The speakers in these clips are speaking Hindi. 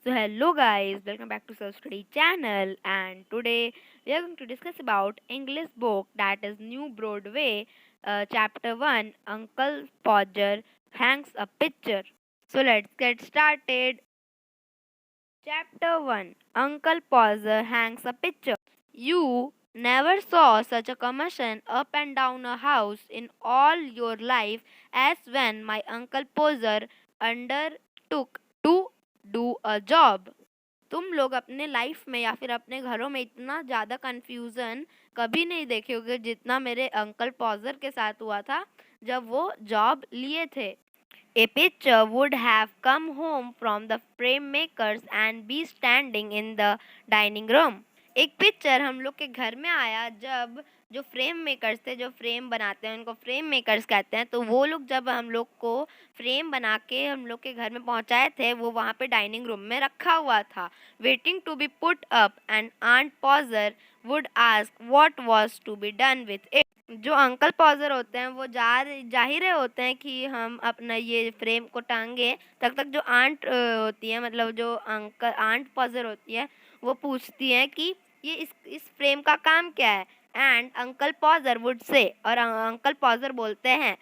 So hello guys, welcome back to Self Study channel, and today we are going to discuss about English book that is New Broadway, chapter 1, Uncle Podger hangs a picture. So let's get started. Chapter 1, Uncle Podger hangs a picture. You never saw such a commotion up and down a house in all your life as when my Uncle Podger undertook to do a job. तुम लोग अपने लाइफ में या फिर अपने घरों में इतना ज़्यादा कन्फ्यूज़न कभी नहीं देखे होगे जितना मेरे अंकल पॉजर के साथ हुआ था जब वो जॉब लिए थे. A picture would have come home from the frame makers and be standing in the dining room. एक पिक्चर हम लोग के घर में आया जब जो फ्रेम मेकर्स थे, जो फ्रेम बनाते हैं उनको फ्रेम मेकर्स कहते हैं, तो वो लोग जब हम लोग को फ्रेम बना के हम लोग के घर में पहुंचाए थे, वो वहाँ पे डाइनिंग रूम में रखा हुआ था, waiting to be put up. And aunt Podger would ask what was to be done with it. जो अंकल पॉजर होते हैं वो जा ही रहे होते हैं कि हम अपना ये फ्रेम को टांगे, तब तक जो आंट होती है, मतलब जो अंकल आंट पॉजर होती है, वो पूछती है कि ये इस फ्रेम का काम क्या है. एंड अंकल पॉजर वुड से, और अंकल पॉजर बोलते हैं,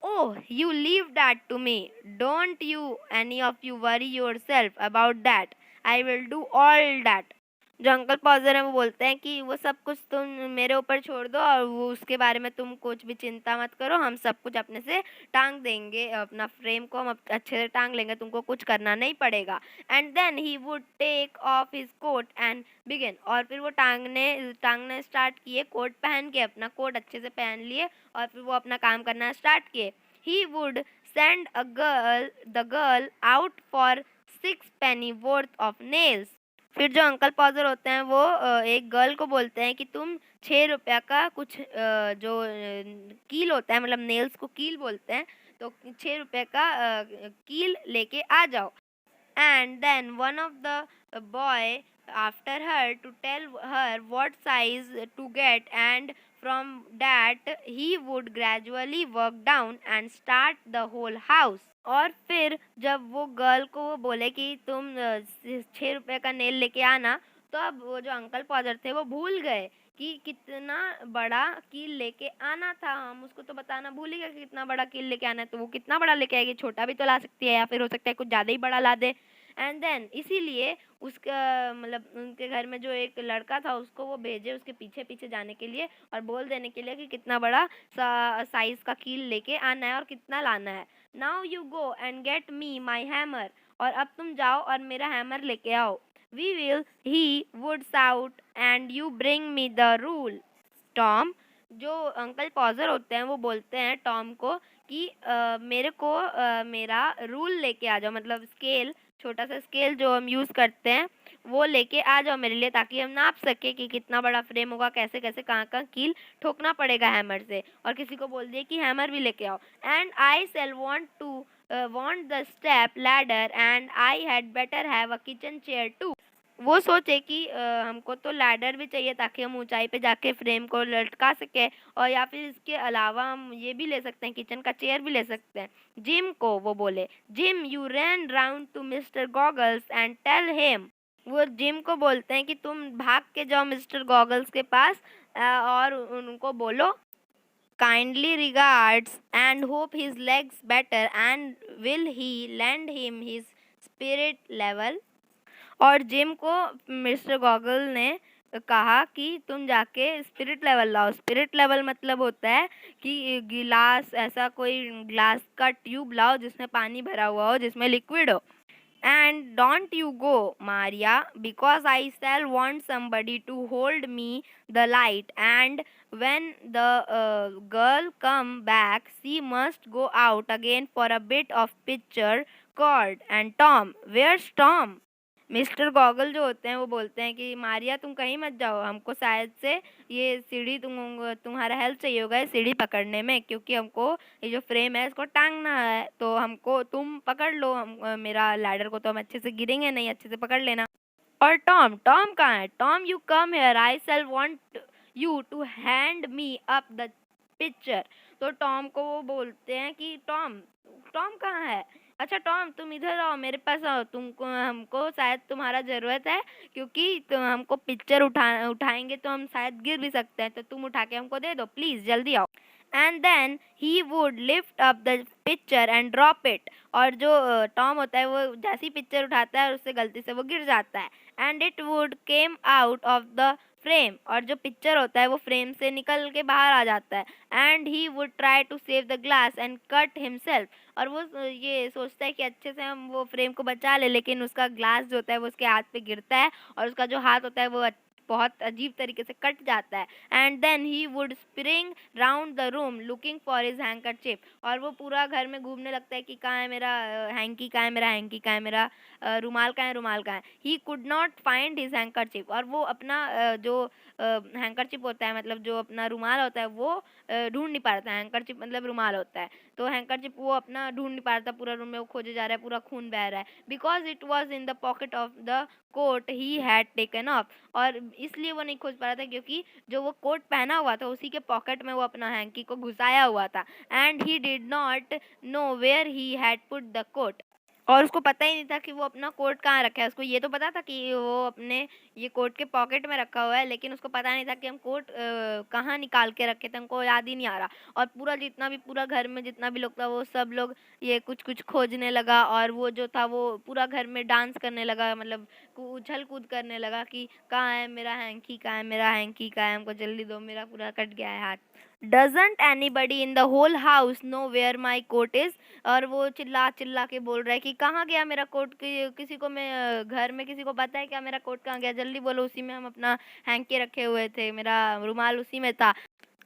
oh you leave that to me, don't you any of you worry yourself about that, I will do all that. जो अंकल पॉजर हैं वो बोलते हैं कि वो सब कुछ तुम मेरे ऊपर छोड़ दो और वो उसके बारे में तुम कुछ भी चिंता मत करो, हम सब कुछ अपने से टांग देंगे, अपना फ्रेम को हम अच्छे से टांग लेंगे, तुमको कुछ करना नहीं पड़ेगा. And then he would take off his coat and begin. और फिर वो टांगने स्टार्ट किए, कोट पहन के अपना कोट अच्छे से पहन लिए और फिर वो अपना काम करना स्टार्ट किए. He would send the girl out for 6 penny worth of nails. फिर जो अंकल पॉजर होते हैं वो एक गर्ल को बोलते हैं कि तुम 6 रुपया का कुछ जो कील होता है, मतलब नेल्स को कील बोलते हैं, तो 6 रुपये का कील लेके आ जाओ. And then one of the boy after her to tell her what size to get, and from that he would gradually work down and start the whole house. और फिर जब वो गर्ल को वो बोले कि तुम 6 रुपये का नेल लेके आना, तो अब वो जो अंकल पॉजर थे वो भूल गए कि कितना बड़ा कील लेके आना था. हम उसको तो बताना भूल ही गए कि कितना बड़ा कील लेके आना है, तो वो कितना बड़ा लेके आएगी, छोटा भी तो ला सकती है या फिर हो सकता है कुछ ज़्यादा ही बड़ा ला दे. एंड देन इसीलिए उसका मतलब उनके घर में जो एक लड़का था उसको वो भेजे उसके पीछे पीछे जाने के लिए और बोल देने के लिए कि कितना बड़ा साइज का कील लेके आना है और कितना लाना है. Now you go and get me my hammer. और अब तुम जाओ और मेरा हैमर लेके आओ. We will he would shout and you bring me the rule. Tom, जो अंकल पॉजर होते हैं वो बोलते हैं टॉम को कि मेरे को मेरा रूल लेके आ जाओ, मतलब स्केल, छोटा सा स्केल जो हम यूज़ करते हैं वो लेके आ जाओ मेरे लिए, ताकि हम नाप सके कि कितना बड़ा फ्रेम होगा, कैसे कैसे कहाँ कहाँ कील ठोकना पड़ेगा हैमर से. और किसी को बोल दिए कि हैमर भी लेके आओ. And I shall want the step ladder and I had better have a kitchen chair too. वो सोचे कि हमको तो लैडर भी चाहिए ताकि हम ऊंचाई पे जाके फ्रेम को लटका सके, और या फिर इसके अलावा हम ये भी ले सकते हैं, किचन का चेयर भी ले सकते हैं. जिम को वो बोले, Jim you run round to mister Goggles and tell him. वो जिम को बोलते हैं कि तुम भाग के जाओ मिस्टर गॉगल्स के पास और उनको बोलो kindly regards and hope his legs better and will he land him his spirit level. और जिम को मिस्टर गॉगल ने कहा कि तुम जाके स्पिरिट लेवल लाओ. स्पिरिट लेवल मतलब होता है कि गिलास, ऐसा कोई ग्लास का ट्यूब लाओ जिसमें पानी भरा हुआ हो, जिसमें लिक्विड हो. And don't you go Maria because I still want somebody to hold me the light. And when the girl come back she must go out again for a bit of picture cord. And Tom, where's Tom? Mister goggle जो होते हैं वो बोलते हैं कि मारिया तुम कहीं मत जाओ, हमको शायद से ये सीढ़ी तुम्हारा हेल्प चाहिए होगा इस सीढ़ी पकड़ने में, क्योंकि हमको ये जो फ्रेम है इसको टांगना है, तो हमको तुम पकड़ लो. हम मेरा लैडर को तो हम अच्छे से गिरेंगे नहीं, अच्छे से पकड़ लेना. और टॉम, टॉम कहाँ है? Tom you come here, I shall want you to hand me up the picture. तो टॉम को वो बोलते हैं कि टॉम, टॉम कहाँ है? अच्छा टॉम, तुम इधर आओ, मेरे पास आओ, तुमको हमको शायद तुम्हारा ज़रूरत है, क्योंकि तो हमको पिक्चर उठाएंगे तो हम शायद गिर भी सकते हैं, तो तुम उठा के हमको दे दो, प्लीज़ जल्दी आओ। And then he would lift up the picture and drop it. और जो टॉम होता है वो जैसी पिक्चर उठाता है और उससे गलती से वो गिर जाता है, and it would came out of the frame. और जो पिक्चर होता है वो फ्रेम से निकल के बाहर आ जाता है, and he would try to save the glass and cut himself. और वो ये सोचता है कि अच्छे से हम वो फ्रेम को बचा ले, लेकिन उसका ग्लास जो होता है वो उसके हाथ पे गिरता है और उसका जो हाथ होता है वो बहुत अजीब तरीके से कट जाता है। And then he would spring round the room looking for his handkerchief. और वो पूरा घर में घूमने लगता है कि कहाँ है मेरा हैंकी, कहाँ है मेरा हैंकी, कहाँ है मेरा रुमाल, कहाँ है रुमाल, कहाँ है। He could not find his handkerchief. और वो अपना जो हैंकरचिप होता है, मतलब जो अपना रुमाल होता है वो ढूंढ नहीं पाता है। हैंकरचिप मतलब रुमाल होता है, तो हैंकरचिप वो अपना ढूंढ नहीं पाता, पूरा रूम में वो खोजे जा रहा है, पूरा खून बह रहा है, because it was in the pocket of the coat he had taken off. और इसलिए वो नहीं खोज पा रहा था क्योंकि जो वो कोट पहना हुआ था उसी के पॉकेट में वो अपना हैंकी को घुसाया हुआ था, and he did not know where he had put the coat. और उसको पता ही नहीं था कि वो अपना कोट कहाँ रखा है। उसको ये तो पता था कि वो अपने ये कोट के पॉकेट में रखा हुआ है, लेकिन उसको पता नहीं था कि हम कोट कहाँ निकाल के रखे थे, हमको याद ही नहीं आ रहा। और पूरा जितना भी पूरा घर में जितना भी लोग था वो सब लोग ये कुछ कुछ खोजने लगा, और वो जो था वो पूरा घर में डांस करने लगा, मतलब उछल कूद करने लगा कि कहाँ है मेरा हैंकी, कहाँ है मेरा हैंकी, कहाँ है, हमको जल्दी दो, मेरा पूरा कट गया है हाथ। Doesn't anybody in the whole house know where my coat is. और वो चिल्ला चिल्ला के बोल रहा है कि कहाँ गया मेरा कोट, किसी को मैं घर में किसी को पता है क्या मेरा कोट कहाँ गया, जल्दी बोलो, उसी में हम अपना हैंकी रखे हुए थे, मेरा रुमाल उसी में था।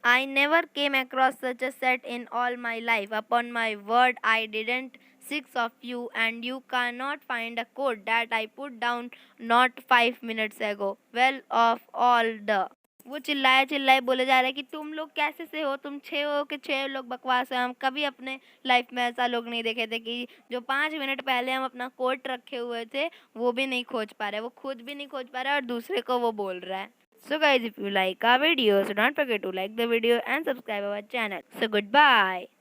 I never came across such a set in all my life. Upon my word, I didn't. Six of you, and you cannot find a coat that I put down not 5 minutes ago. Well, of all the. वो चिल्लाए चिल्लाए बोले जा रहे हैं कि तुम लोग कैसे से हो, तुम 6 हो कि 6 लोग बकवास है। हम कभी अपने लाइफ में ऐसा लोग नहीं देखे थे कि जो 5 मिनट पहले हम अपना कोट रखे हुए थे वो भी नहीं खोज पा रहे, वो खुद भी नहीं खोज पा रहे और दूसरे को वो बोल रहा है। So guys, if you like our video, so don't forget to like the video and subscribe our channel. So goodbye.